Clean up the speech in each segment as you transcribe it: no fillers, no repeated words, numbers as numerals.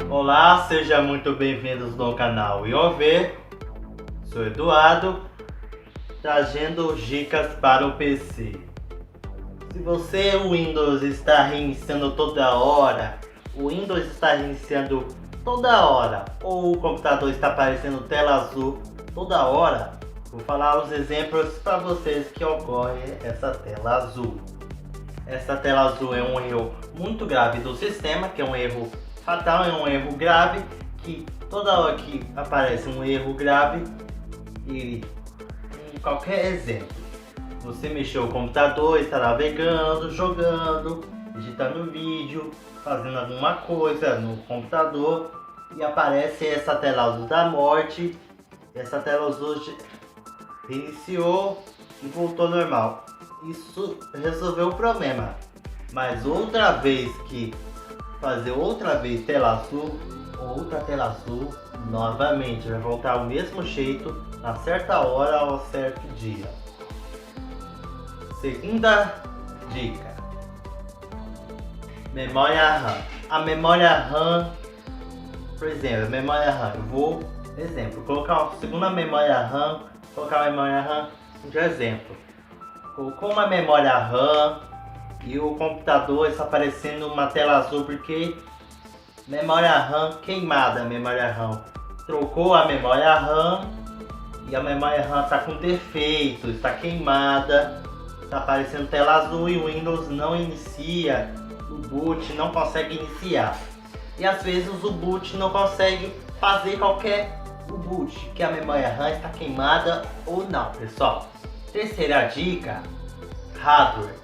Olá, sejam muito bem-vindos no canal IOV. Sou Eduardo, trazendo dicas para o PC. Se você, o Windows está reiniciando toda hora, ou o computador está aparecendo tela azul toda hora, vou falar os exemplos para vocês que ocorre essa tela azul. Essa tela azul é um erro muito grave do sistema, que é um erro fatal, é um erro grave, que toda hora que aparece um erro grave, em qualquer exemplo, você mexeu o computador, está navegando, jogando, editando vídeo, fazendo alguma coisa no computador e aparece essa tela azul da morte. Essa tela azul reiniciou e voltou ao normal. Isso resolveu o problema, mas outra vez que fazer outra vez tela azul, outra tela azul, novamente vai voltar ao mesmo jeito, na certa hora ou certo dia. Segunda dica: memória RAM. A memória RAM, por exemplo, a memória RAM, eu vou, colocar a segunda memória RAM, colocar a memória RAM de exemplo. Colocou uma memória RAM e o computador está aparecendo uma tela azul porque memória RAM queimada, memória RAM. Trocou a memória RAM e a memória RAM está com defeito, está queimada, está aparecendo tela azul e o Windows não inicia, o boot não consegue iniciar. E às vezes o boot não consegue fazer o boot, que a memória RAM está queimada ou não, pessoal. Terceira dica: hardware.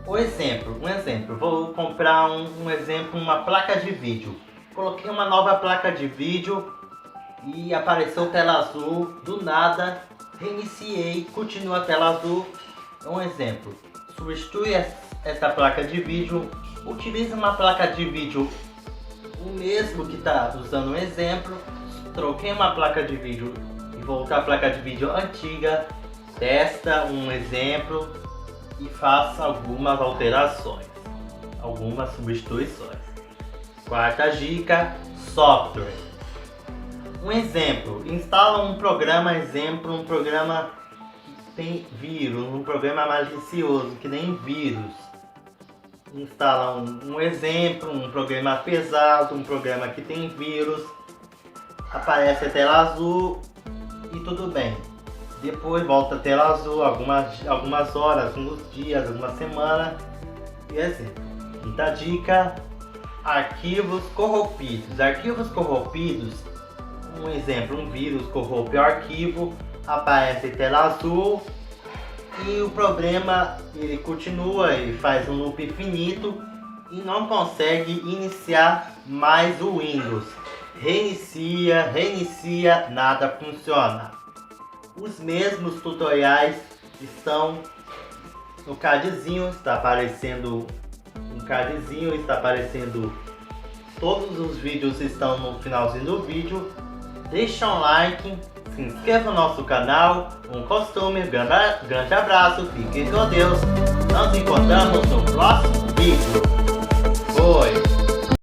Um exemplo, vou comprar uma placa de vídeo. Coloquei uma nova placa de vídeo e apareceu tela azul, do nada, reiniciei, continua a tela azul. Um exemplo, substitui essa placa de vídeo, utilize uma placa de vídeo, o mesmo que está usando um exemplo, troquei uma placa de vídeo e voltar a placa de vídeo antiga, testa um exemplo e faça algumas alterações, algumas substituições. Quarta dica: software. Um exemplo, instala um programa que tem vírus, um programa malicioso que nem vírus. Instala um programa pesado, um programa que tem vírus, aparece a tela azul e tudo bem. Depois volta a tela azul algumas horas, alguns dias, algumas semanas. E assim. Quinta dica: arquivos corrompidos. Arquivos corrompidos, um exemplo, um vírus corrompe o arquivo, aparece tela azul e o problema ele continua, ele faz um loop infinito e não consegue iniciar mais o Windows. Reinicia, nada funciona. Os mesmos tutoriais estão no cardzinho, está aparecendo um cardzinho, todos os vídeos estão no finalzinho do vídeo. Deixa um like, se inscreva no nosso canal, grande abraço, fiquem com Deus, nos encontramos no próximo vídeo. Foi!